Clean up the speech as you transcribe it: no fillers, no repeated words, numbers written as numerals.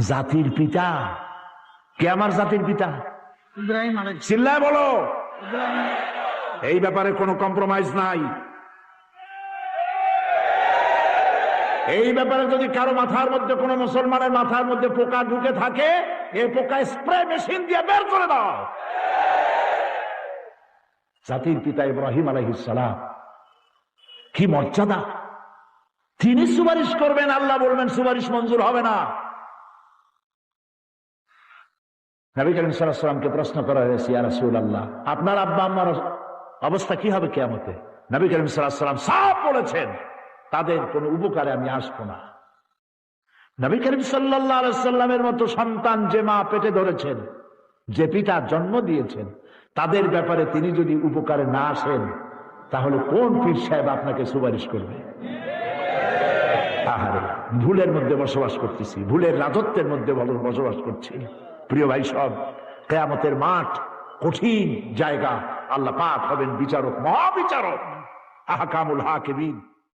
জাতির পিতা কে? আমার জাতির পিতা ইব্রাহিম চিল্লায় বলো। এই ব্যাপারে কোনো কম্প্রোমাইজ নাই। এই ব্যাপারে যদি কারো মাথার মধ্যে, কোনো মুসলমানের মাথার মধ্যে পোকা ঢুকে থাকে, এই পোকা স্প্রে মেশিন দিয়ে বের করে দাও। জাতির পিতা ইব্রাহিম আলাইহিস সালাম, কি মর্যাদা! তিনি সুপারিশ করবেন, আল্লাহ বলবেন সুপারিশ মঞ্জুর হবে না। নবী করিম সাল্লাল্লাহু আলাইহি ওয়াসাল্লামকে প্রশ্ন করা হয়েছে, ইয়া রাসূলুল্লাহ, আপনার আব্বা আম্মার অবস্থা কি হবে কিয়ামতে? নবী করিম সাল্লাল্লাহু আলাইহি ওয়াসাল্লাম সাফ বলেছেন, তাদের কোনো উপকারে আমি আসবো না। নবী করিম সাল্লাল্লাহু আলাইহি ওয়াসাল্লামের মতো সন্তান যে মা পেটে ধরেছেন, যে পিতা জন্ম দিয়েছেন, তাদের ব্যাপারে তিনি যদি উপকারে না আসেন, তাহলে কোন পীর সাহেব আপনাকে সুপারিশ করবে? আহারে, ভুলের মধ্যে বসবাস করতেছি, ভুলের রাজত্বের মধ্যে বসবাস করছি। প্রিয় ভাই সব, কিয়ামতের মাঠ কঠিন জায়গা। আল্লাহ পাক হবেন বিচারক, মহাবিচারক, আহকামুল হাকিমিন।